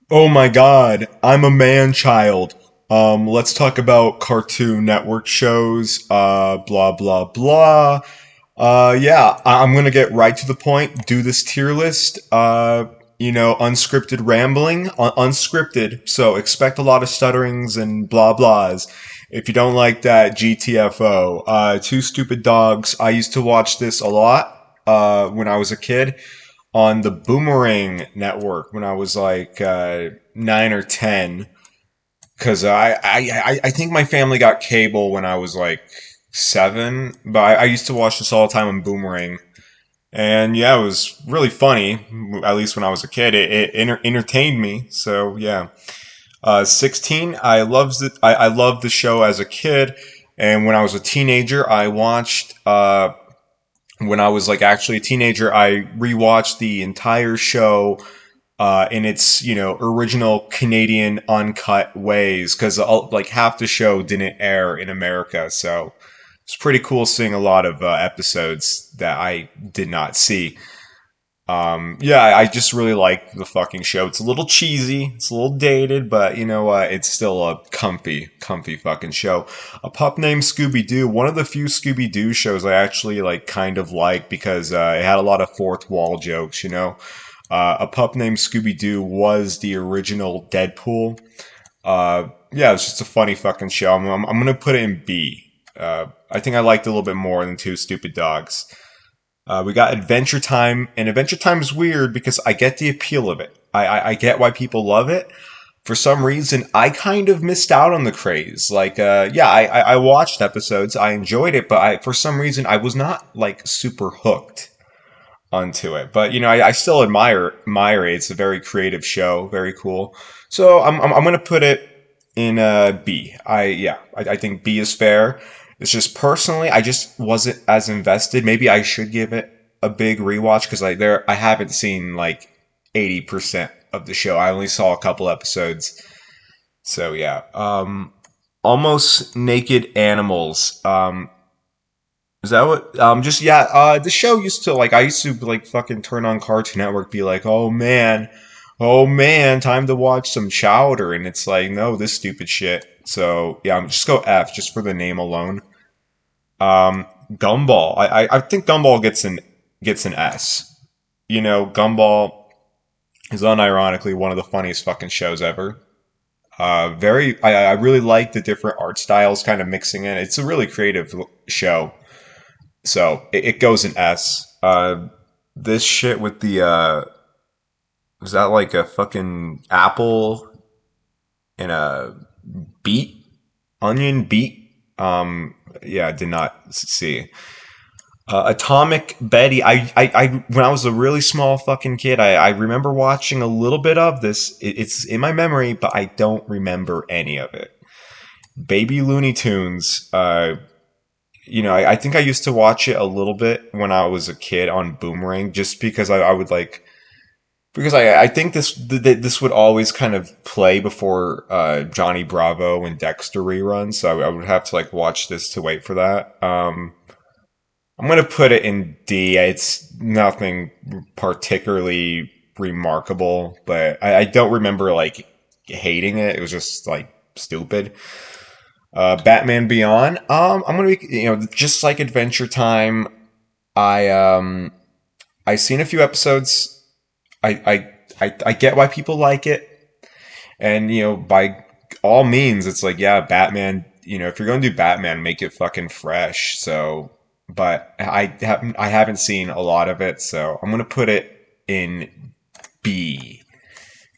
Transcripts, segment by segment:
Oh my god, I'm a man child. Let's talk about Cartoon Network shows, blah blah blah. Yeah, I'm gonna get right to the point, do this tier list. Unscripted rambling, unscripted, so expect a lot of stutterings and blah blahs. If you don't like that, GTFO. Two Stupid Dogs, I used to watch this a lot, when I was a kid on the Boomerang network when I was like 9 or 10. Because I think my family got cable when I was like 7, but I used to watch this all the time on Boomerang. And yeah, it was really funny, at least when I was a kid. It entertained me, so yeah. 16, I loved the show as a kid. And when I was a teenager, I watched when I was like actually a teenager, I rewatched the entire show in its original Canadian uncut ways because like half the show didn't air in America, so it's pretty cool seeing a lot of episodes that I did not see. Yeah, I just really like the fucking show. It's a little cheesy, it's a little dated, but you know what? It's still a comfy fucking show. A Pup Named Scooby Doo, one of the few Scooby Doo shows I actually like kind of like because it had a lot of fourth wall jokes, you know. A Pup Named Scooby Doo was the original Deadpool. Yeah, it's just a funny fucking show. I'm gonna put it in B. I think I liked it a little bit more than Two Stupid Dogs. We got Adventure Time, and Adventure Time is weird because I get the appeal of it. I get why people love it. For some reason, I kind of missed out on the craze. Like, yeah, I watched episodes, I enjoyed it, but for some reason I was not like super hooked onto it. But I still admire it. It's a very creative show, very cool. So I'm gonna put it in B. I think B is fair. It's just personally, I just wasn't as invested. Maybe I should give it a big rewatch because I haven't seen like 80% of the show. I only saw a couple episodes. So yeah. Almost Naked Animals. Is that what? Just yeah. The show used to like I used to like fucking turn on Cartoon Network, be like, oh man, time to watch some Chowder, and it's like, no, this stupid shit. So yeah, I'm just go F just for the name alone. Gumball. I think Gumball gets an S. Gumball is unironically one of the funniest fucking shows ever. I really like the different art styles kind of mixing in. It's a really creative show. So it goes in S. This shit with the was that like a fucking apple and a beet, onion beet? Yeah, I did not see. Atomic Betty. I when I was a really small fucking kid, I remember watching a little bit of this. It's in my memory, but I don't remember any of it. Baby Looney Tunes. I think I used to watch it a little bit when I was a kid on Boomerang, just because I would like because I think this would always kind of play before Johnny Bravo and Dexter reruns, so I would have to like watch this to wait for that. I'm gonna put it in D. It's nothing particularly remarkable, but I don't remember like hating it. It was just like stupid. Batman Beyond. I'm gonna be just like Adventure Time. I I seen a few episodes. I get why people like it, and by all means, it's like yeah, Batman. If you're gonna do Batman, make it fucking fresh. So, but I haven't seen a lot of it, so I'm gonna put it in B,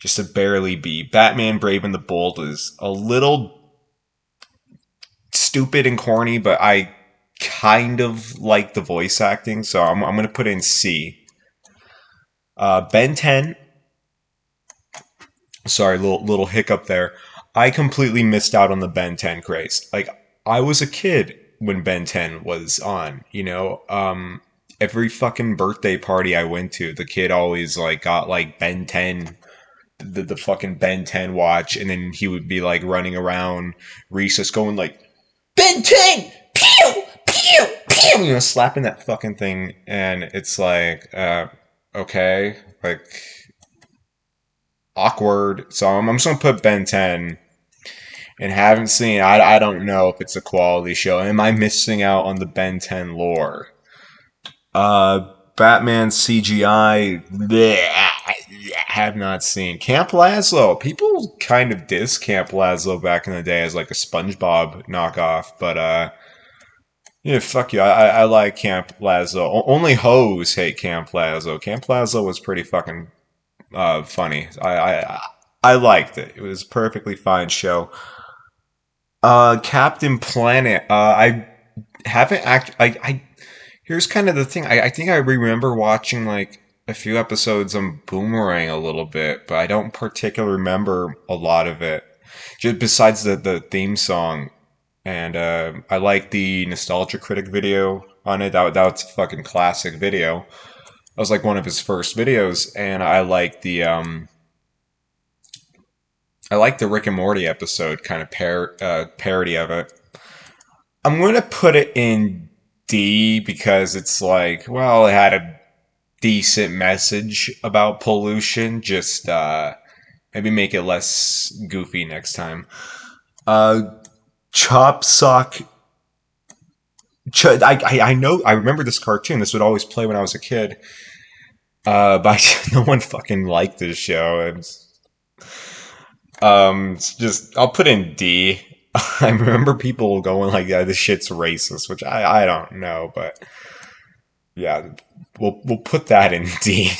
just a barely B. Batman Brave and the Bold is a little stupid and corny, but I kind of like the voice acting, so I'm gonna put in C. Ben 10. Sorry, little hiccup there. I completely missed out on the Ben 10 craze. Like I was a kid when Ben 10 was on. Every fucking birthday party I went to, the kid always like got like Ben 10, the fucking Ben 10 watch, and then he would be like running around recess going like Ben 10, pew pew pew, slapping that fucking thing, and it's like, okay, like awkward. So I'm just gonna put Ben 10. And haven't seen. I don't know if it's a quality show. Am I missing out on the Ben 10 lore? Batman CGI. Bleh, have not seen. Camp Lazlo. People kind of diss Camp Lazlo back in the day as like a SpongeBob knockoff, but yeah, fuck you. I like Camp Lazlo. Only hoes hate Camp Lazlo. Camp Lazlo was pretty fucking funny. I liked it. It was a perfectly fine show. Captain Planet. I haven't I here's kind of the thing. I think I remember watching like a few episodes on Boomerang a little bit, but I don't particularly remember a lot of it. Just besides the theme song, and I like the Nostalgia Critic video on it. That was a fucking classic video. That was like one of his first videos, and I like the Rick and Morty episode kind of parody of it. I'm going to put it in D because it's like, well, it had a decent message about pollution. Just maybe make it less goofy next time. Chop Sock. I know. I remember this cartoon. This would always play when I was a kid. But no one fucking liked this show. It's just I'll put in D. I remember people going like, "Yeah, this shit's racist," which I don't know, but yeah, we'll put that in D.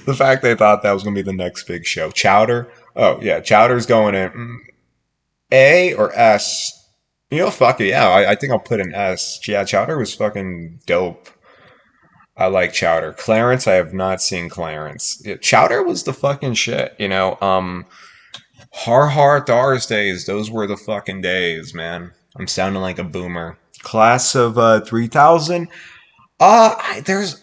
The fact they thought that was gonna be the next big show, Chowder. Oh yeah, Chowder's going in A or S. You know, fuck it. Yeah, I think I'll put in S. Yeah, Chowder was fucking dope. I like Chowder. Clarence, I have not seen Clarence. Yeah, Chowder was the fucking shit, you know. Har Har Thursdays, those were the fucking days, man. I'm sounding like a boomer. Class of 3000. There's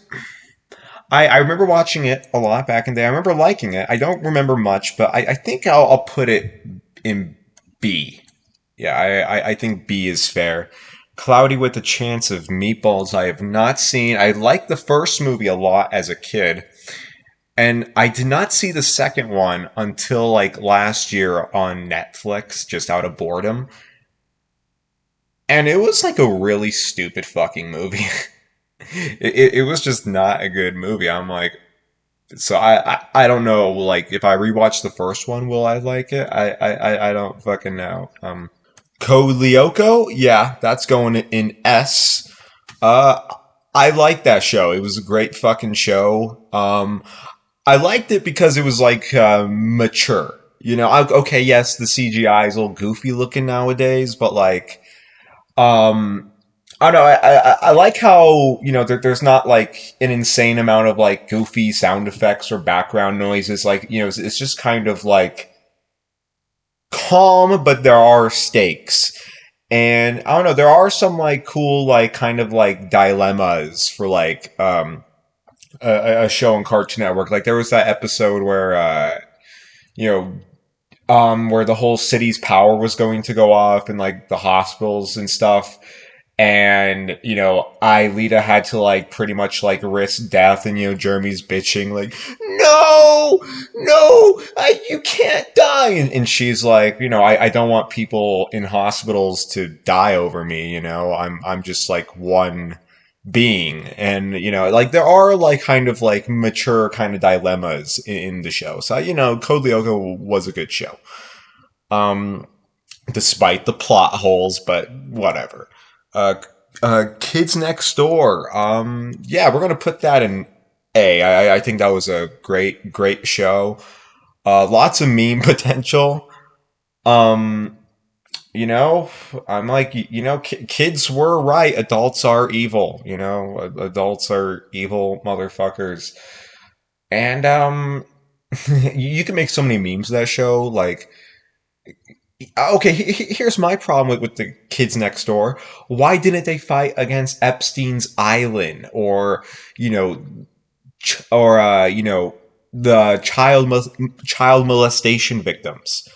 I remember watching it a lot back in the day. I remember liking it. I don't remember much, but I think I'll put it in B. Yeah, I think B is fair. Cloudy with a Chance of Meatballs, I have not seen. I liked the first movie a lot as a kid. And I did not see the second one until like last year on Netflix, just out of boredom. And it was like a really stupid fucking movie. It was just not a good movie. I'm like, so I don't know. Like, if I rewatch the first one, will I like it? I don't fucking know. Code Lyoko, yeah, that's going in S. Uh, I liked that show. It was a great fucking show. I liked it because it was like mature. You know, okay, yes, the CGI is a little goofy looking nowadays, but like, I don't know. I like how there's not like an insane amount of like goofy sound effects or background noises. Like it's just kind of like calm, but there are stakes. And I don't know, there are some like cool like kind of like dilemmas for like a show on Cartoon Network. Like there was that episode where you where the whole city's power was going to go off and like the hospitals and stuff. And, Lita had to like pretty much like risk death, and Jeremy's bitching like, no, no, you can't die. And she's like, I don't want people in hospitals to die over me, I'm just like one being. And, like there are like kind of like mature kind of dilemmas in the show. So, Code Lyoko was a good show. Despite the plot holes, but whatever. Kids Next Door. Yeah, we're gonna put that in A. I think that was a great show. Lots of meme potential. Um, I'm like, kids were right. Adults are evil. Adults are evil motherfuckers. And you can make so many memes of that show. Like, okay, here's my problem with the kids next door. Why didn't they fight against Epstein's Island or, the child molestation victims?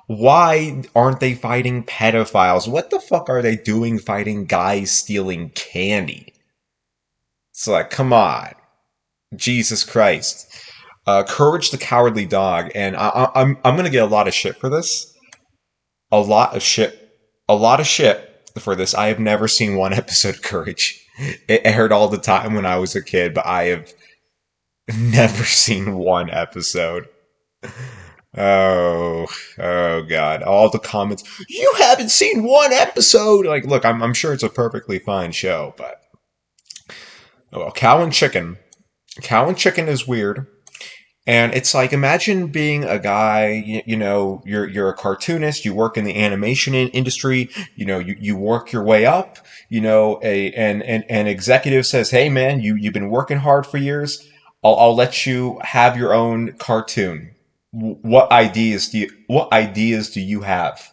Why aren't they fighting pedophiles? What the fuck are they doing fighting guys stealing candy? It's like, come on. Jesus Christ. Courage the Cowardly Dog, and I'm gonna get a lot of shit for this. A lot of shit. A lot of shit for this. I have never seen one episode of Courage. It aired all the time when I was a kid, but I have never seen one episode. Oh, oh God. All the comments. You haven't seen one episode! Like, look, I'm sure it's a perfectly fine show, but. Oh, well, Cow and Chicken. Cow and Chicken is weird. And it's like, imagine being a guy, you're a cartoonist, you work in the animation industry, you work your way up, and an executive says, hey man, you've been working hard for years. I'll let you have your own cartoon. What ideas do you have?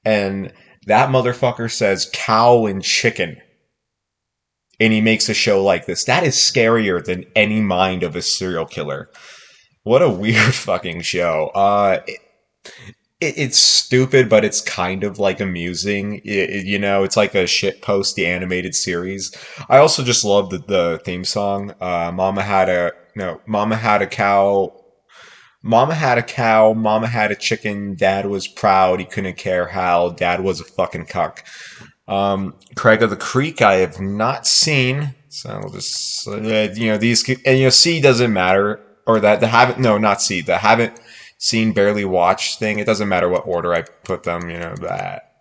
And that motherfucker says cow and chicken. And he makes a show like this. That is scarier than any mind of a serial killer. What a weird fucking show. It's stupid, but it's kind of like amusing. It's like a shit post the animated series. I also just love the theme song. Mama had a no, Mama had a cow. Mama had a cow. Mama had a chicken. Dad was proud. He couldn't care how. Dad was a fucking cuck. Craig of the Creek, I have not seen. So we'll just, these, and C doesn't matter. Or that the haven't, no, not C, the haven't seen, barely watched thing. It doesn't matter what order I put them, that.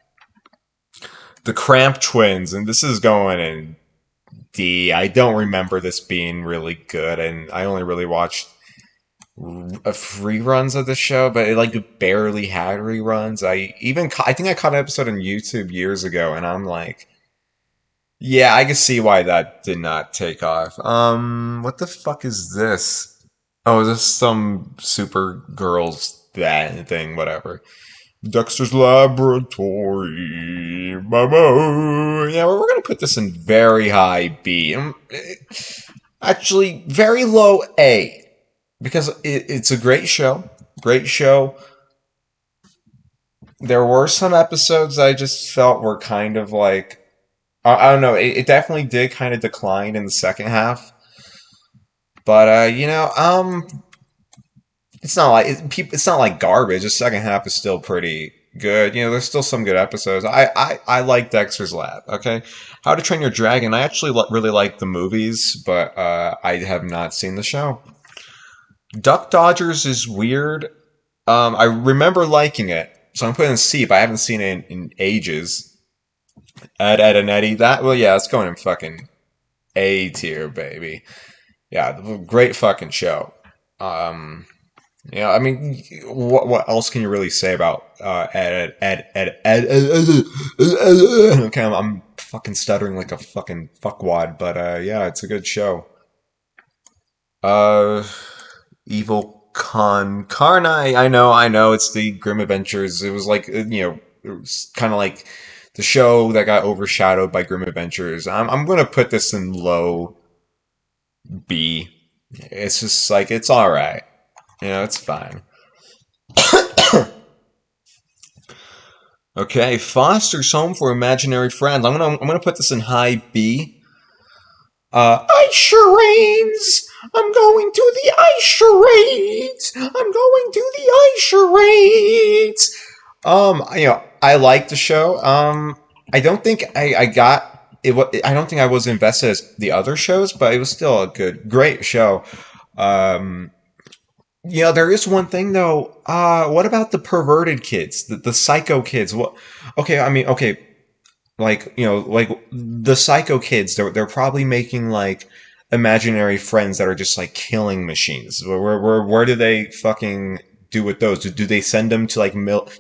The Cramp Twins, and this is going in D. I don't remember this being really good, and I only really watched reruns of the show, but it like barely had reruns. I think I caught an episode on YouTube years ago, and I'm like, yeah, I can see why that did not take off. What the fuck is this? Oh, is this some Supergirls that thing? Whatever. Dexter's Laboratory. Bye-bye. Yeah, we're gonna put this in very high B. Actually, very low A. Because it's a great show. Great show. There were some episodes I just felt were kind of like... I don't know, it definitely did kind of decline in the second half. But it's not like garbage. The second half is still pretty good. There's still some good episodes. I like Dexter's Lab. Okay, How to Train Your Dragon. I actually really like the movies, but I have not seen the show. Duck Dodgers is weird. I remember liking it, so I'm putting C, but I haven't seen it in ages. Ed, and Eddie. It's going in fucking A tier, baby. Yeah, great fucking show. I mean, what else can you really say about Ed? Okay, I'm fucking stuttering like a fucking fuckwad, but yeah, it's a good show. Evil Carnai. I know, it's the Grim Adventures. It was like, it was kind of like the show that got overshadowed by Grim Adventures. I'm gonna put this in low B. It's just like, it's alright. It's fine. Okay, Foster's Home for Imaginary Friends. I'm gonna put this in high B. Ice charades! I'm going to the ice charades! I'm going to the ice charades! I like the show. I don't think I got it. I don't think I was invested as the other shows, but it was still a great show. There is one thing though. What about the perverted kids, the psycho kids? What? Okay, I mean, okay, like the psycho kids. They're probably making like imaginary friends that are just like killing machines. Where do they fucking do with those? Do they send them to like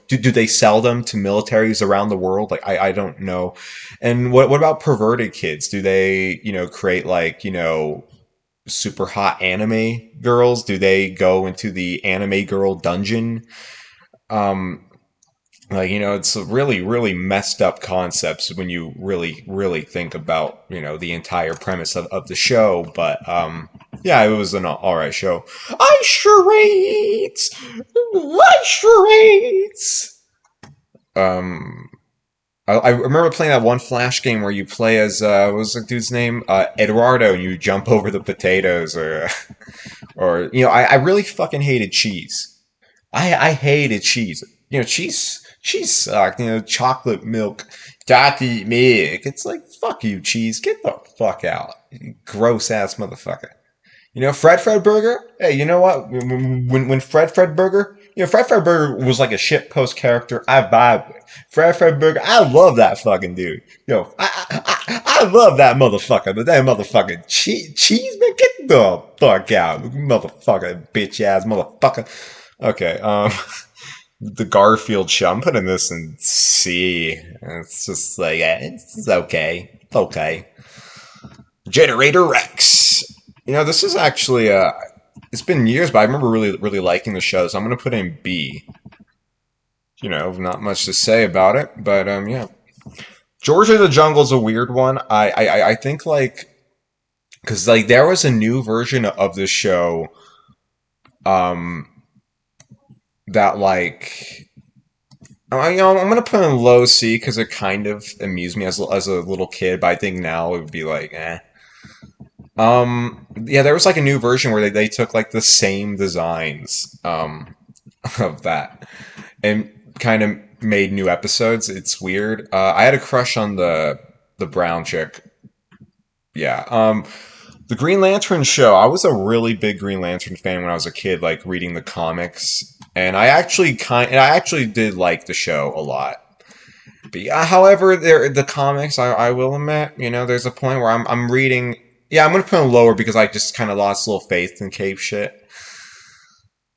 do they sell them to militaries around the world? Like I don't know. And what about perverted kids? Do they create like super hot anime girls? Do they go into the anime girl dungeon? It's a really, really messed up concepts when you really, really think about, the entire premise of the show. But, yeah, it was an alright show. Ice charades! Ice charades! I remember playing that one Flash game where you play as what was the dude's name? Eduardo, and you jump over the potatoes, or I really fucking hated cheese. I hated cheese. Cheese sucked. Chocolate milk, Dotty milk. It's like fuck you, cheese. Get the fuck out, you gross ass motherfucker. Fred Burger. Hey, you know what? When Fred Burger, Fred Burger was like a shit post character I vibe with. Fred Burger, I love that fucking dude. I love that motherfucker. But that motherfucking cheese man, get the fuck out, motherfucker, bitch ass motherfucker. Okay, the Garfield show. I'm putting this in C. It's just like it's okay. It's okay. Generator Rex. This is actually it's been years, but I remember really really liking the show, so I'm gonna put in B. Not much to say about it, but yeah. George of the Jungle is a weird one. I think because there was a new version of this show, that I'm gonna put in low C because it kind of amused me as a little kid, but I think now it would be like eh. Yeah, there was like a new version where they took like the same designs of that and kind of made new episodes. It's weird. I had a crush on the brown chick. Yeah. The Green Lantern show. I was a really big Green Lantern fan when I was a kid, like reading the comics, and I actually did like the show a lot. But yeah, however, the comics, I will admit, there's a point where I'm reading. Yeah, I'm gonna put them lower because I just kind of lost a little faith in Cape shit.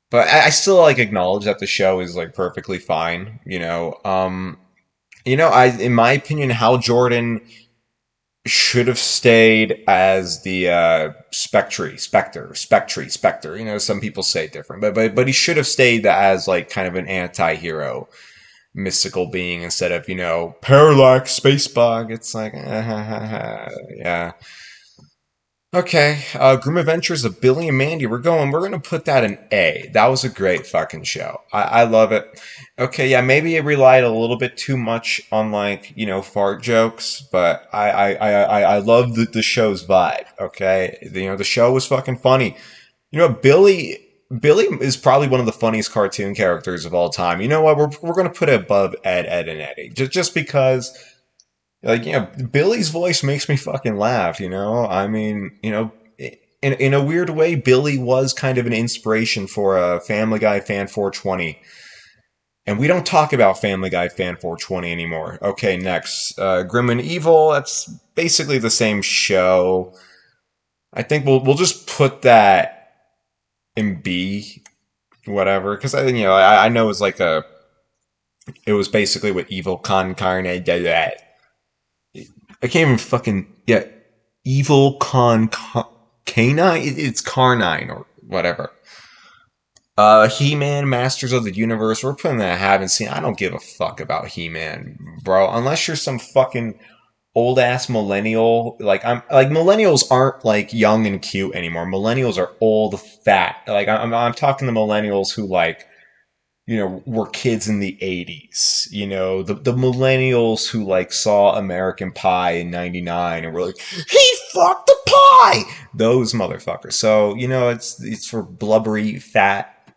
But I still acknowledge that the show is perfectly fine. In my opinion, Hal Jordan should have stayed as the Spectre. Some people say different, but he should have stayed as kind of an anti-hero, mystical being instead of Parallax Space Bug. It's like yeah. Okay, Groom Adventures of Billy and Mandy. We're gonna put that in A. That was a great fucking show. I love it. Okay, yeah, maybe it relied a little bit too much on fart jokes, but I love the show's vibe. Okay, the show was fucking funny. Billy is probably one of the funniest cartoon characters of all time. You know what? We're gonna put it above Ed, and Eddie just because. Billy's voice makes me fucking laugh, I mean, in a weird way, Billy was kind of an inspiration for Family Guy Fan 420. And we don't talk about Family Guy Fan 420 anymore. Okay, next. Grim and Evil, that's basically the same show. I think we'll just put that in B, whatever, because I know it's it was basically what Evil Con Carne did that. I can't even fucking Evil Canine. It's Carnine or whatever. He-Man, Masters of the Universe. We're putting that I haven't seen. I don't give a fuck about He-Man, bro. Unless you're some fucking old ass millennial. Millennials aren't young and cute anymore. Millennials are old, fat. I'm talking to millennials who were kids in the 80s, the millennials who saw American Pie in 99 and were like, he fucked the pie! Those motherfuckers. So, it's for blubbery, fat,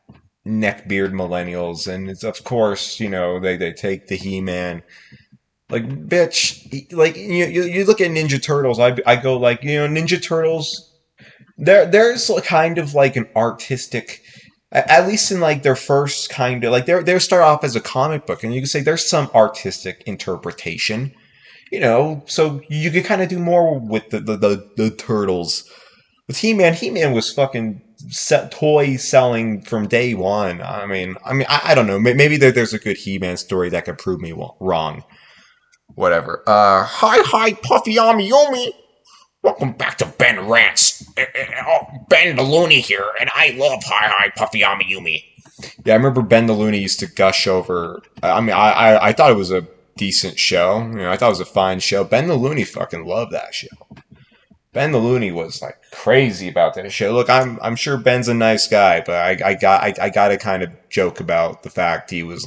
neckbeard millennials. And it's, of course, they take the He-Man. Bitch, you look at Ninja Turtles, I go Ninja Turtles, there's kind of an artistic, at least in their first kind of they start off as a comic book, and you can say there's some artistic interpretation, so you could kind of do more with the turtles. With He-Man was fucking toy selling from day one. I don't know. Maybe there's a good He-Man story that could prove me wrong. Whatever. Hi, Puffy Amiyumi. Welcome back to Ben Rants. Ben the Looney here, and I love Hi Puffy Amiyumi. Yeah, I remember Ben the Looney used to gush over. I thought it was a decent show. I thought it was a fine show. Ben the Looney fucking loved that show. Ben the Looney was crazy about that show. Look, I'm sure Ben's a nice guy, but I got to kind of joke about the fact he was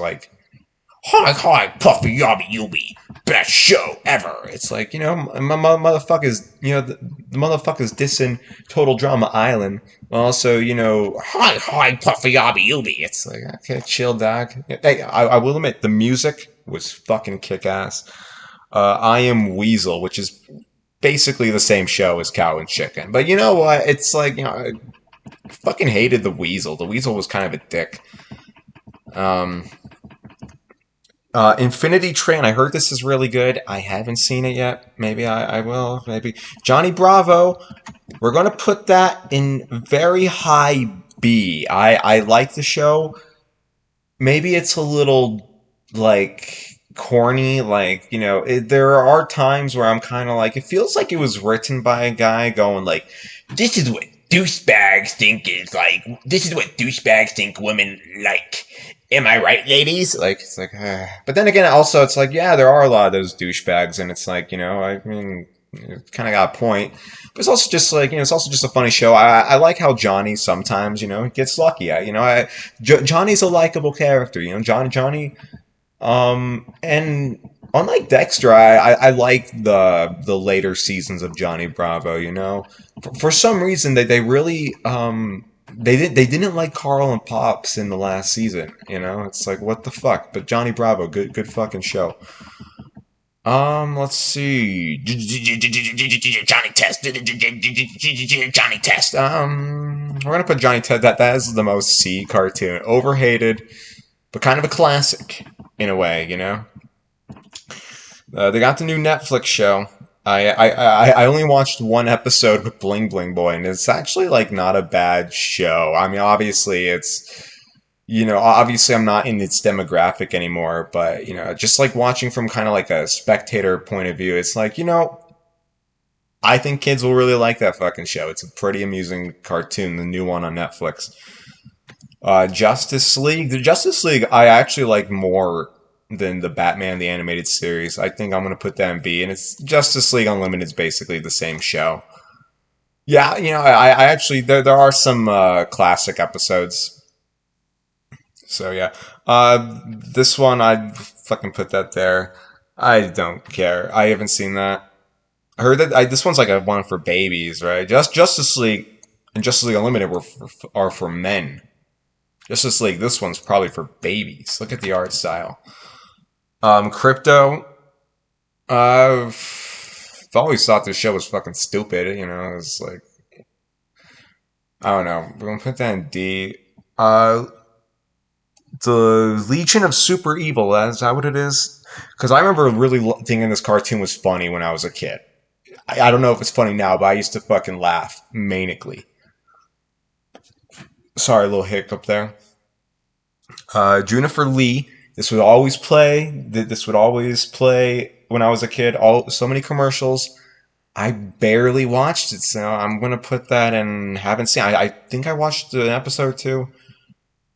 Hi, hi, Puffy Yobby Yubi, best show ever. It's like, my motherfuckers, the motherfuckers dissing Total Drama Island. Also, hi, hi, Puffy Yobby Yubi. It's like, okay, chill, dog. Hey, I will admit, the music was fucking kick-ass. I Am Weasel, which is basically the same show as Cow and Chicken. But you know what? It's like, I fucking hated the Weasel. The Weasel was kind of a dick. Infinity Train, I heard this is really good. I haven't seen it yet. Maybe I will. Maybe. Johnny Bravo, we're going to put that in very high B. I like the show. Maybe it's a little, like, corny. Like, there are times where I'm kind of like, it feels like it was written by a guy going, like, this is what douchebags think is like, this is what douchebags think women like. Am I right, ladies? Like, it's like, but then again, also, it's like, yeah, there are a lot of those douchebags, and it's like, I mean, kind of got a point. But it's also just like, it's also just a funny show. I like how Johnny sometimes, gets lucky. Johnny's a likable character, Johnny, and unlike Dexter, I like the later seasons of Johnny Bravo. For some reason they really they didn't like Carl and Pops in the last season. It's like, what the fuck? But Johnny Bravo, good fucking show. Let's see. Johnny Test. Johnny Test. We're gonna put Johnny Test. That is the most C cartoon. Overhated, but kind of a classic in a way. They got the new Netflix show. I only watched one episode with Bling Bling Boy, and it's actually like not a bad show. I mean, obviously obviously I'm not in its demographic anymore, but just like watching from kind of like a spectator point of view, it's like, I think kids will really like that fucking show. It's a pretty amusing cartoon, the new one on Netflix. Justice League. The Justice League I actually like more than the Batman the Animated Series. I think I'm gonna put that in B, and it's Justice League Unlimited is basically the same show. Yeah, I actually there are some classic episodes. So yeah, this one I fucking put that there. I don't care. I haven't seen that. I heard that this one's like a one for babies, right? Justice League and Justice League Unlimited are for men. Justice League, this one's probably for babies. Look at the art style. Crypto. I've always thought this show was fucking stupid. It's like, I don't know. We're gonna put that in D. The Legion of Super Evil. Is that what it is? Because I remember really thinking this cartoon was funny when I was a kid. I don't know if it's funny now, but I used to fucking laugh manically. Sorry, a little hiccup there. Juniper Lee. This would always play. This would always play when I was a kid. So many commercials. I barely watched it, so I'm gonna put that in. Haven't seen. I think I watched an episode or two.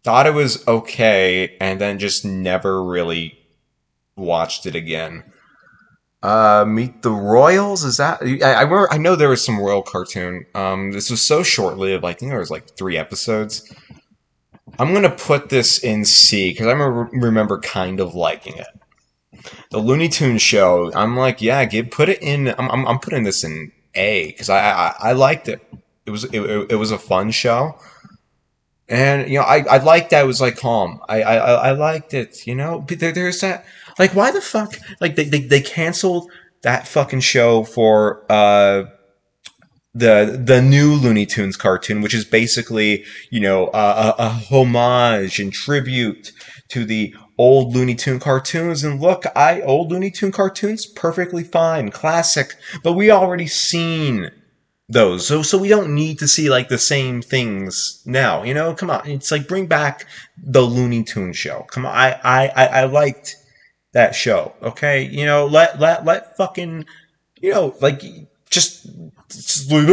Thought it was okay, and then just never really watched it again. Meet the Royals. Is that? I remember. I know there was some Royal cartoon. This was so short lived. I think there was like 3 episodes. I'm gonna put this in C because I remember kind of liking it. The Looney Tunes show, I'm like, yeah, put it in. I'm putting this in A because I liked it. It was a fun show, and I liked that it was like calm. I liked it. But there's that, like, why the fuck, like they canceled that fucking show for the new Looney Tunes cartoon, which is basically, a homage and tribute to the old Looney Tune cartoons. And look, old Looney Tune cartoons, perfectly fine, classic, but we already seen those, so we don't need to see like the same things now. Come on, it's like, bring back the Looney Tune show. Come on, I liked that show. Okay, let fucking, like, just like,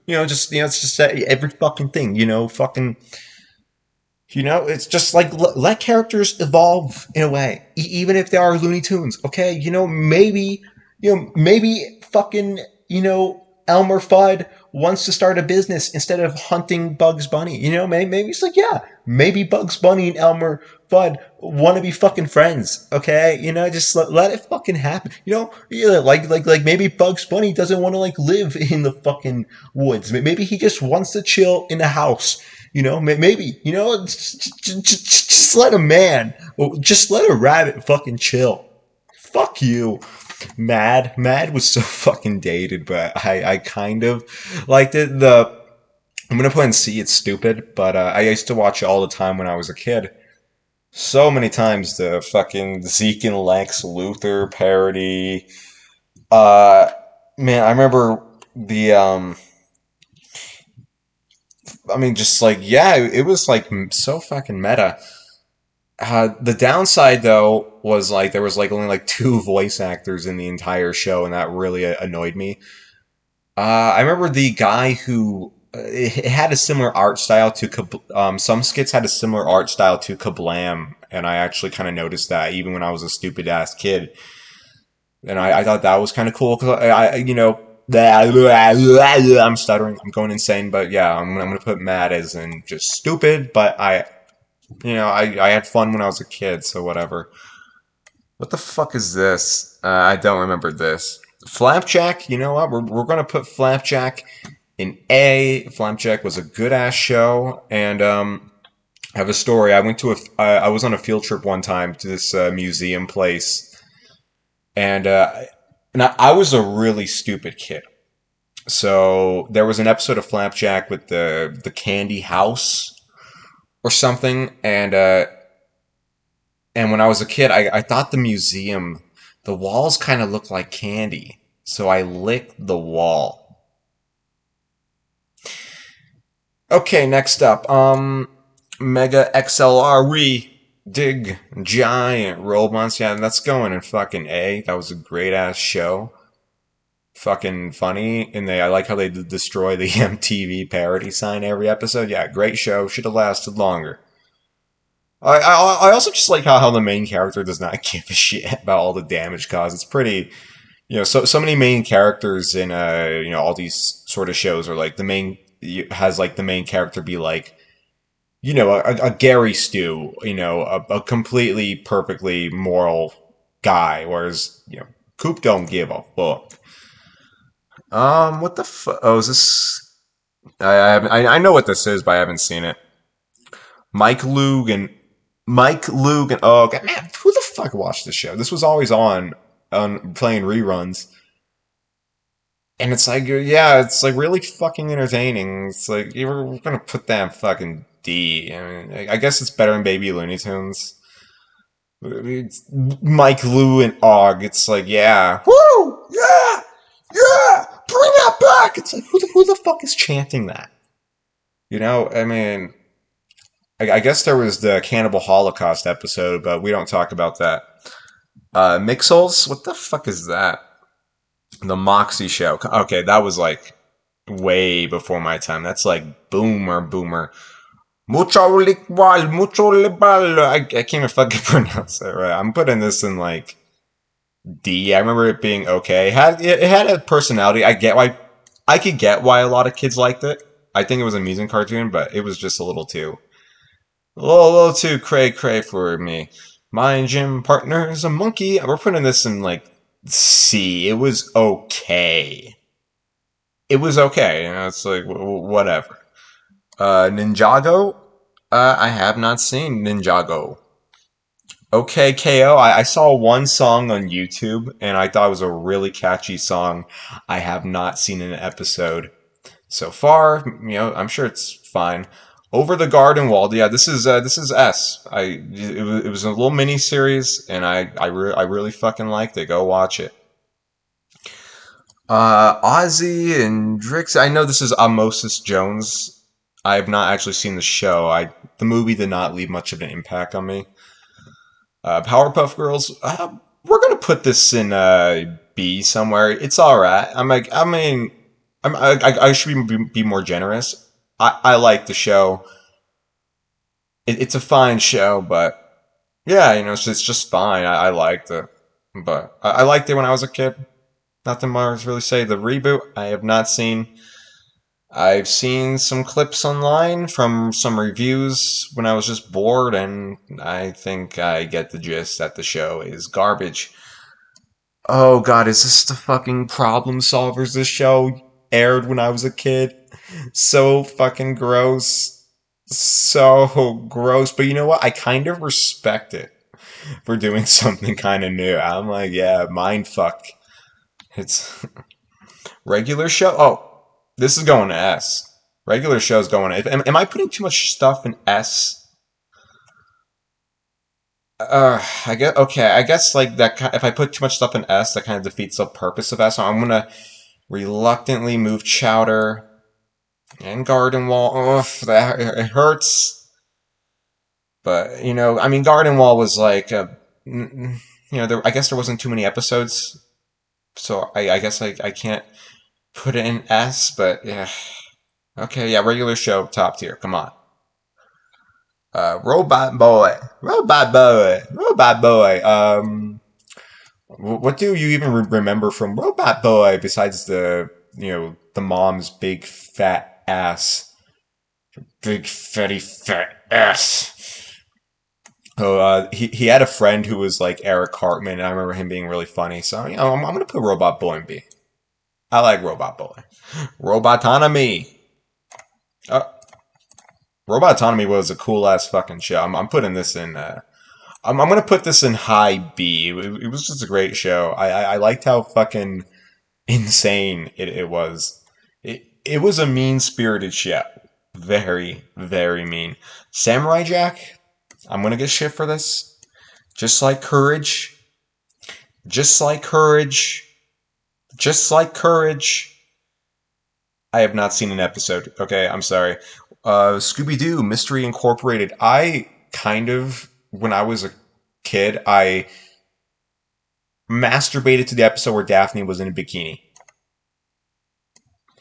it's just that every fucking thing, fucking, it's just like, let characters evolve in a way, even if they are Looney Tunes, okay? Maybe fucking, Elmer Fudd wants to start a business instead of hunting Bugs Bunny. Maybe it's like, yeah, maybe Bugs Bunny and Elmer Fudd want to be fucking friends. Okay, just let it fucking happen. Yeah, like maybe Bugs Bunny doesn't want to like live in the fucking woods. Maybe he just wants to chill in the house. Maybe just let a man, just let a rabbit fucking chill. Fuck you. Mad was so fucking dated, but I kind of liked it. I'm gonna put in C, it's stupid, but I used to watch it all the time when I was a kid. So many times the fucking Zeke and Lex Luthor parody. Uh, Man, I remember I mean, just like, yeah, it was like so fucking meta. The downside though was like there was like only like two voice actors in the entire show, and that really annoyed me. I remember the guy who it had a similar art style to some skits had a similar art style to Kablam, and I actually kind of noticed that even when I was a stupid ass kid, and I thought that was kind of cool because I'm stuttering, I'm going insane, but yeah, I'm gonna put mad as in just stupid, but I had fun when I was a kid, so whatever. What the fuck is this? I don't remember this. Flapjack, you know what? We're gonna put Flapjack in A. Flapjack was a good ass show, and I have a story. I was on a field trip one time to this museum place, and I was a really stupid kid. So there was an episode of Flapjack with the candy house or something, and when I was a kid, I thought the museum, the walls kind of looked like candy. So I licked the wall. Okay, next up. Mega XLR Dig Giant Robots. Yeah, that's going in fucking A. That was a great ass show. Fucking funny. And I like how they destroy the MTV parody sign every episode. Yeah, great show. Should have lasted longer. I also just like how the main character does not give a shit about all the damage caused. It's pretty, so many main characters in all these sort of shows are like has like the main character be like, a Gary Stu, a completely perfectly moral guy, whereas Coop don't give a fuck. What the fuck? Oh, is this? I know what this is, but I haven't seen it. Mike Lugan. Oh, God, man, who the fuck watched this show? This was always on playing reruns. And it's like, yeah, it's like really fucking entertaining. It's like, we're gonna put that in fucking D. I mean, I guess it's better than Baby Looney Tunes. It's Mike Lou and Og. It's like, yeah. Woo! Yeah! Yeah! Bring that back! It's like, who the fuck is chanting that? I mean, I guess there was the Cannibal Holocaust episode, but we don't talk about that. Mixels? What the fuck is that? The Moxie Show. Okay, that was like way before my time. That's like boomer. Mucho liqual, mucho libal. I can't even fucking pronounce it right. I'm putting this in like D. I remember it being okay. It had a personality. I could get why a lot of kids liked it. I think it was an amusing cartoon, but it was just a little too cray for me. My gym partner is a monkey. We're putting this in like C. It was okay. It's like whatever. Ninjago. I have not seen Ninjago. Okay, KO. I saw one song on YouTube and I thought it was a really catchy song. I have not seen an episode so far. I'm sure it's fine. Over the Garden Wall. Yeah, this is S. It was a little mini series, and I really fucking liked it. Go watch it. Ozzy and Drix. I know this is Osmosis Jones. I have not actually seen the show. The movie did not leave much of an impact on me. Powerpuff Girls. We're gonna put this in B somewhere. It's all right. I should be more generous. I like the show. It's a fine show, but yeah, it's just fine. I liked it, but I liked it when I was a kid. Nothing more to really say. The reboot I have not seen. I've seen some clips online from some reviews when I was just bored, and I think I get the gist that the show is garbage. Oh god, is this the fucking Problem Solvers? This show aired when I was a kid. So fucking gross. So gross. But you know what? I kind of respect it for doing something kind of new. I'm like, yeah, mind fuck. It's regular show. Oh, this is going to S. Regular show's going to. Am I putting too much stuff in S? I guess okay. I guess like that. If I put too much stuff in S, that kind of defeats the purpose of S. So I'm gonna reluctantly move Chowder and Garden Wall. Ugh, that it hurts. But I mean, Garden Wall was like I guess there wasn't too many episodes, so I guess I can't put it in S. But yeah, okay, yeah, regular show, top tier. Come on. Robot Boy, Robot Boy, Robot Boy. What do you even remember from Robot Boy besides the mom's big fat ass, big fatty fat ass? Oh, he had a friend who was like Eric Cartman, and I remember him being really funny. So I'm gonna put Robot Boy in B. I like Robot Boy. Robotonomy. Uh, Robotonomy was a cool ass fucking show. I'm putting this in. I'm gonna put this in high B. It was just a great show. I liked how fucking insane it was. It was a mean spirited show. Very very mean. Samurai Jack. I'm gonna get shit for this. Just like Courage. Just like Courage. Just like Courage. I have not seen an episode. Okay, I'm sorry. Scooby Doo Mystery Incorporated. I kind of, when I was a kid, I masturbated to the episode where Daphne was in a bikini.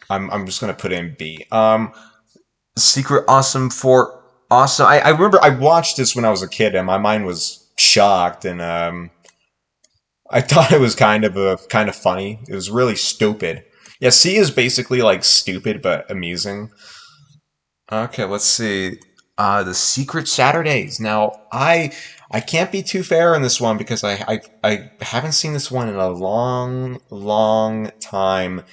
I'm just gonna put in B. Secret Awesome for Awesome. I remember I watched this when I was a kid, and my mind was shocked, and I thought it was kind of funny. It was really stupid. Yeah, C is basically like stupid but amusing. Okay, let's see. The Secret Saturdays. Now, I can't be too fair on this one because I haven't seen this one in a long, long time.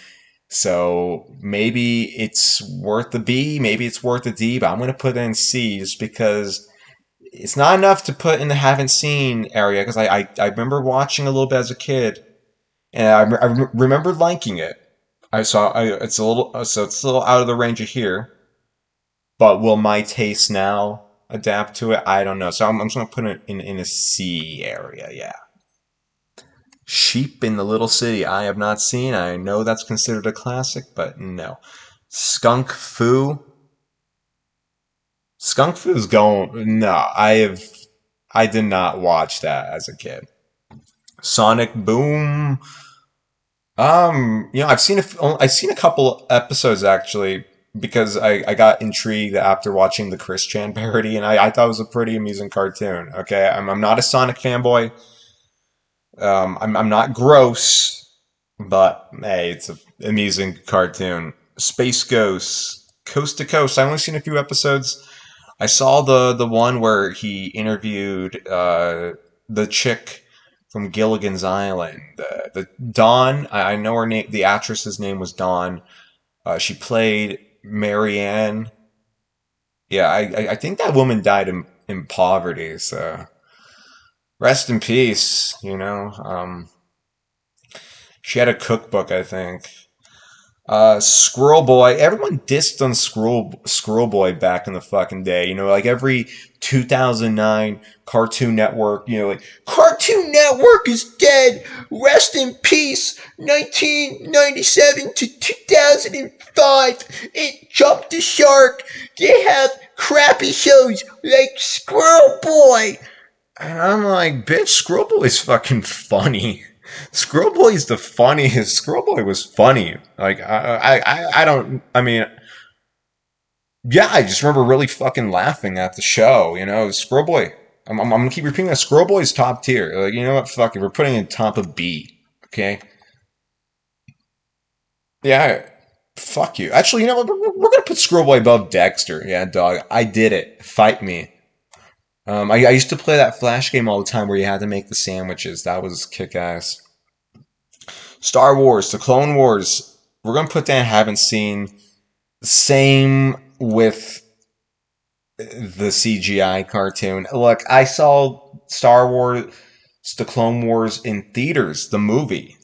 So maybe it's worth a B, maybe it's worth a D, but I'm gonna put it in C just because it's not enough to put in the haven't seen area because I remember watching a little bit as a kid and I remember liking it. It's a little it's a little out of the range of here. But will my taste now adapt to it? I don't know. So I'm just going to put it in a C area, yeah. Sheep in the Little City. I have not seen. I know that's considered a classic, but no. Skunk Fu. Skunk Fu's going. No, I did not watch that as a kid. Sonic Boom. I've seen a couple episodes actually because I got intrigued after watching the Chris Chan parody, and I thought it was a pretty amusing cartoon. Okay, I'm not a Sonic fanboy. I'm not gross, but hey, it's an amusing cartoon. Space Ghost, Coast to Coast. I've only seen a few episodes. I saw the one where he interviewed the chick from Gilligan's Island. The Dawn. I know her name. The actress's name was Dawn. She played Marianne. Yeah, I think that woman died in poverty. So rest in peace. She had a cookbook, I think. Squirrel Boy. Everyone dissed on Squirrel Boy back in the fucking day. Like every 2009 Cartoon Network. Like Cartoon Network is dead. Rest in peace. 1997 to 2005. It jumped the shark. They have crappy shows like Squirrel Boy. And I'm like, bitch, Squirrel Boy's fucking funny. Squirrel Boy's the funniest. Squirrel Boy was funny. Like I don't. I mean, yeah, I just remember really fucking laughing at the show. Squirrel Boy. I'm gonna keep repeating that. Squirrel Boy's top tier. Like, you know what? Fuck it. We're putting it in top of B. Okay. Yeah. Fuck you. Actually, you know what? We're gonna put Squirrelboy above Dexter. Yeah, dog. I did it. Fight me. I used to play that Flash game all the time where you had to make the sandwiches. That was kick-ass. Star Wars, the Clone Wars. We're gonna put that haven't seen. Same with the CGI cartoon. Look, I saw Star Wars, the Clone Wars in theaters, the movie,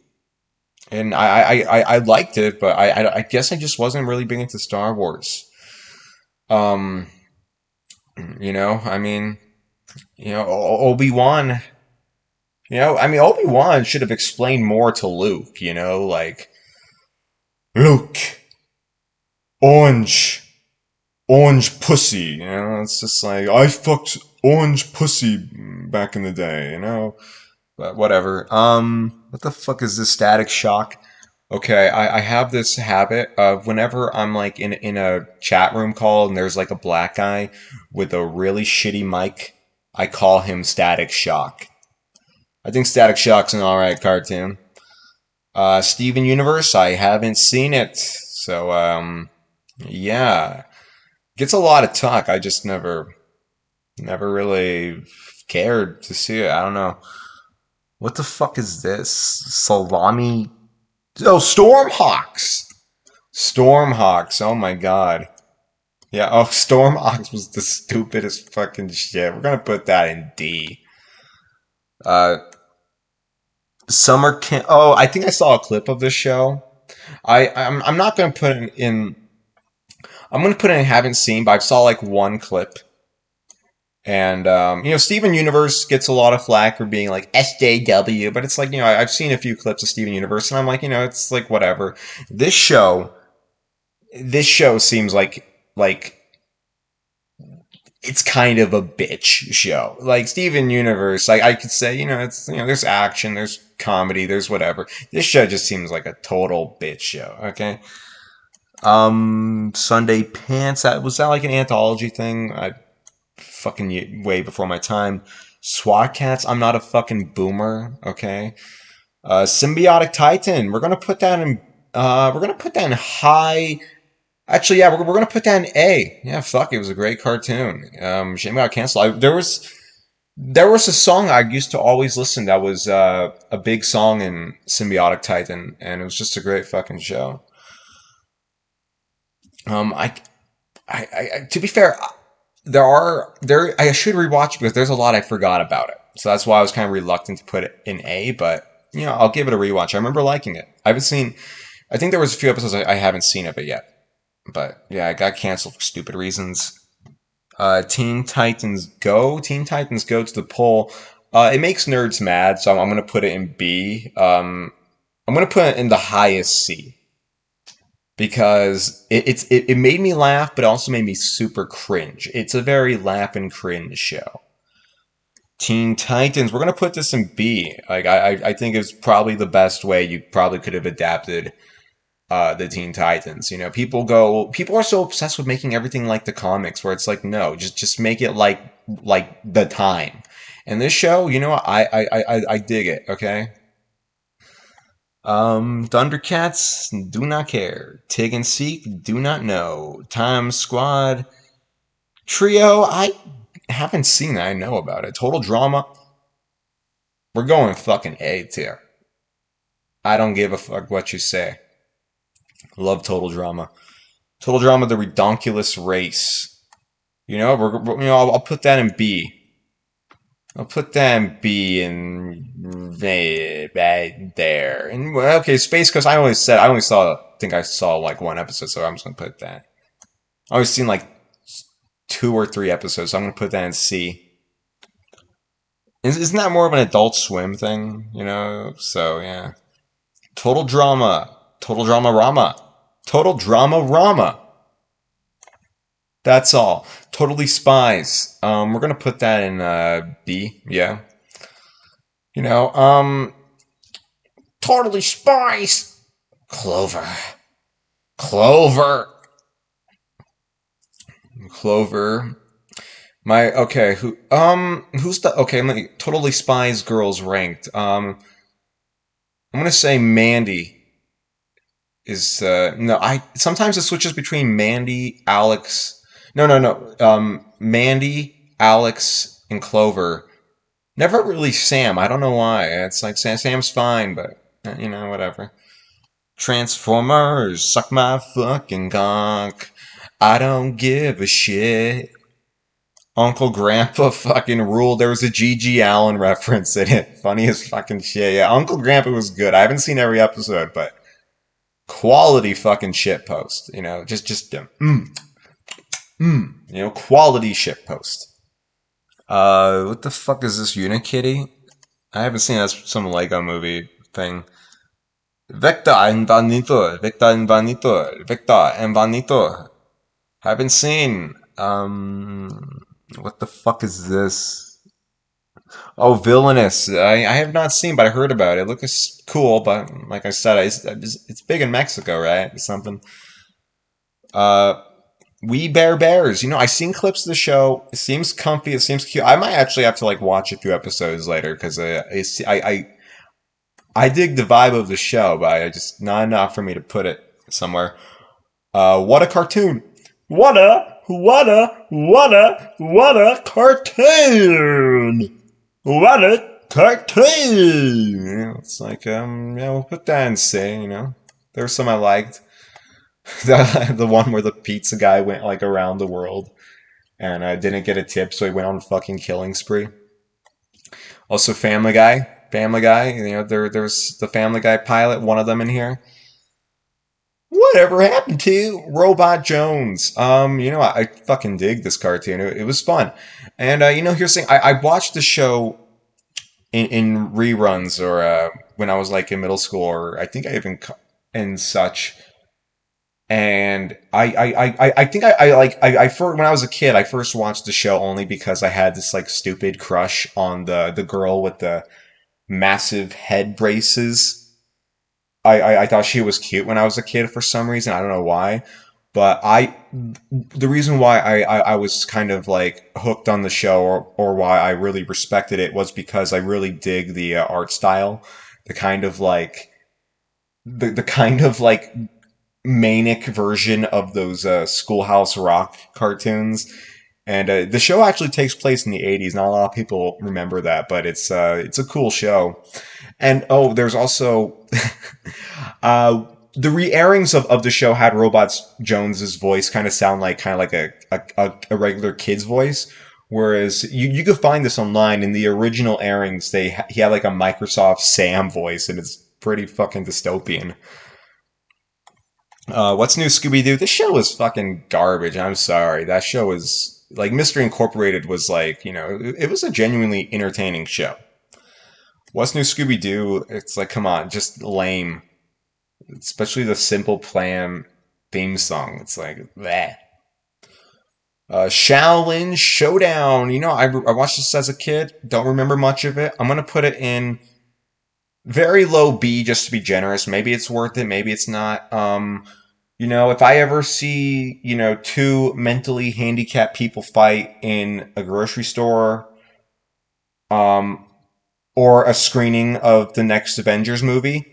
and I liked it, but I guess I just wasn't really big into Star Wars. Um, I mean, Obi-Wan. Obi-Wan should have explained more to Luke. Like Luke, orange. Orange pussy, it's just like, I fucked orange pussy back in the day. But whatever. What the fuck is this Static Shock? Okay, I have this habit of whenever I'm like in a chat room call and there's like a black guy with a really shitty mic, I call him Static Shock. I think Static Shock's an alright cartoon. Steven Universe, I haven't seen it. So, yeah. Gets a lot of talk. I just never really cared to see it. I don't know. What the fuck is this? Salami? Oh, Stormhawks! Stormhawks, oh my god. Yeah, oh, Stormhawks was the stupidest fucking shit. We're gonna put that in D. Uh, Summer Camp. Oh, I think I saw a clip of this show. I'm not gonna put it in. I'm gonna put it in haven't seen, but I saw like one clip. And Steven Universe gets a lot of flack for being like SJW, but it's like, I've seen a few clips of Steven Universe, and I'm like, it's like whatever. This show seems like it's kind of a bitch show. Like Steven Universe, like I could say, it's there's action, there's comedy, there's whatever. This show just seems like a total bitch show. Okay. Sunday Pants. Was that like an anthology thing? I fucking way before my time. SWAT Cats. I'm not a fucking boomer. Okay. Symbiotic Titan. We're gonna put that in. We're gonna put that in high. Actually, yeah, we're gonna put that in A. Yeah, fuck. It was a great cartoon. Shame it got canceled. There was a song I used to always listen. That was a big song in Symbiotic Titan, and it was just a great fucking show. To be fair, I should rewatch it because there's a lot I forgot about it. So that's why I was kind of reluctant to put it in A, but I'll give it a rewatch. I remember liking it. I think there was a few episodes I haven't seen of it yet. But yeah, it got canceled for stupid reasons. Teen Titans Go. Teen Titans Go to the poll. It makes nerds mad, so I'm going to put it in B. I'm going to put it in the highest C. Because it made me laugh, but also made me super cringe. It's a very laugh and cringe show. Teen Titans, we're gonna put this in B. Like I think it's probably the best way you probably could have adapted the Teen Titans. People are so obsessed with making everything like the comics, where it's like, no, just make it like the time. And this show, I dig it. Okay. Thundercats, do not care. Tig and Seek, do not know. Time Squad, Trio, I haven't seen that. I know about it. Total Drama, we're going fucking A tier. I don't give a fuck what you say. Love Total Drama. Total Drama, the Redonkulous Race. I'll put that in B. I'll put that in B and there. And okay, Space Coast. I think I saw like one episode, so I'm just gonna put that. I always seen like 2 or 3 episodes, so I'm gonna put that in C. Isn't that more of an Adult Swim thing? So yeah. Total Drama, Total Drama Rama, Total Drama Rama. That's all. Totally Spies. We're gonna put that in B. Yeah. Totally Spies. Clover. Clover. Clover. Who's the Totally Spies girls ranked. I'm gonna say Mandy. is no, I sometimes it switches between Mandy, Alex. No. Mandy, Alex, and Clover. Never really Sam. I don't know why. It's like Sam's fine, but whatever. Transformers, suck my fucking cock. I don't give a shit. Uncle Grandpa fucking ruled. There was a G.G. Allen reference in it. Funny as fucking shit. Yeah, Uncle Grandpa was good. I haven't seen every episode, but quality fucking shit post. Quality shit post. What the fuck is this Unikitty? I haven't seen that. Some Lego movie thing. Vector Invanitor, Vector Invanitor, Vector Invanitor. Haven't seen. What the fuck is this? Oh, Villainous. I have not seen, but I heard about it. It looks cool, but like I said, it's big in Mexico, right? Something. Uh, We Bear Bears. I seen clips of the show. It seems comfy. It seems cute. I might actually have to like watch a few episodes later because I dig the vibe of the show, but I just not enough for me to put it somewhere. What a cartoon! What a cartoon! What a cartoon! It's like, we'll put that in C, There's some I liked. The one where the pizza guy went, like, around the world and didn't get a tip, so he went on a fucking killing spree. Also, Family Guy. Family Guy, there's the Family Guy pilot, one of them in here. Whatever happened to Robot Jones? I fucking dig this cartoon. It was fun. And, here's the thing. I watched the show in reruns or when I was, like, in middle school, or I think I even, and such. And I think I first, when I was a kid, I first watched the show only because I had this, like, stupid crush on the girl with the massive head braces. I thought she was cute when I was a kid for some reason. I don't know why. But the reason why I was kind of like hooked on the show or why I really respected it was because I really dig the art style. The kind of like, the kind of like manic version of those Schoolhouse Rock cartoons. And the show actually takes place in the 80s. Not a lot of people remember that, but it's a cool show. And oh, there's also the re-airings of the show had Robot Jones's voice kind of like a regular kid's voice. Whereas you could find this online in the original airings, he had like a Microsoft Sam voice, and it's pretty fucking dystopian. What's new, Scooby Doo? This show is fucking garbage. I'm sorry. That show is like Mystery Incorporated was like, it was a genuinely entertaining show. What's new, Scooby Doo? It's like, come on, just lame. Especially the Simple Plan theme song. It's like, bleh. Shaolin Showdown. I watched this as a kid. Don't remember much of it. I'm gonna put it in very low B just to be generous. Maybe it's worth it. Maybe it's not. If I ever see, two mentally handicapped people fight in a grocery store, um, or a screening of the next Avengers movie.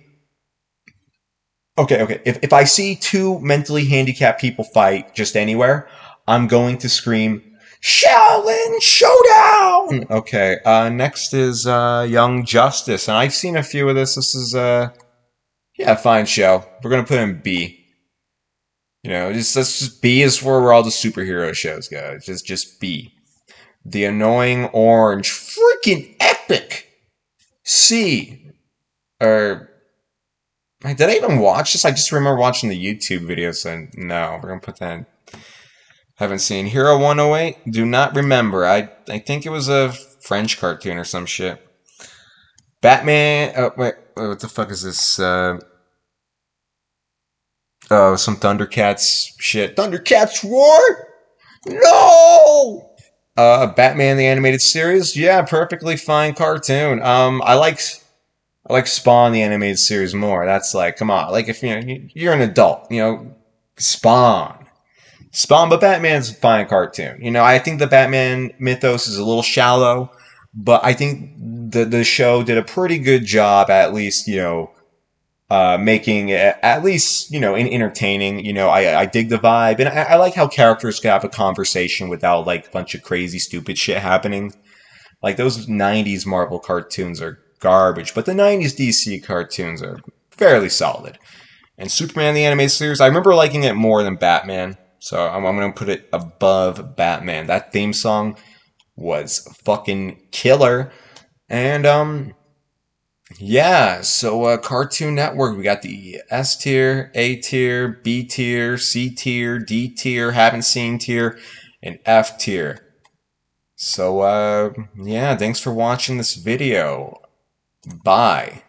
Okay. If I see two mentally handicapped people fight just anywhere, I'm going to scream, Shaolin Showdown! Okay, next is Young Justice, and I've seen a few of this. This is, yeah, fine show. We're gonna put in B. Just B is where all the superhero shows go. Just B. The Annoying Orange. Freaking epic! C. Or did I even watch this? I just remember watching the YouTube videos, and no, we're gonna put that in. Haven't seen Hero 108. Do not remember. I think it was a French cartoon or some shit. Batman. Oh, wait, what the fuck is this? Oh, some Thundercats shit. Thundercats Roar! No! Batman the Animated Series. Yeah, perfectly fine cartoon. I like Spawn the Animated Series more. That's like, come on. Like, if you're an adult, Spawn. But Batman's a fine cartoon. I think the Batman mythos is a little shallow, but I think the show did a pretty good job at least, making it at least, entertaining. I dig the vibe, and I like how characters can have a conversation without like a bunch of crazy, stupid shit happening. Like those '90s Marvel cartoons are garbage, but the '90s DC cartoons are fairly solid. And Superman the Animated Series, I remember liking it more than Batman, so I'm gonna put it above Batman. That theme song was fucking killer. And yeah, so Cartoon Network, we got the S tier, A tier, B tier, C tier, D tier, haven't seen tier, and F tier. So yeah, thanks for watching this video. Bye.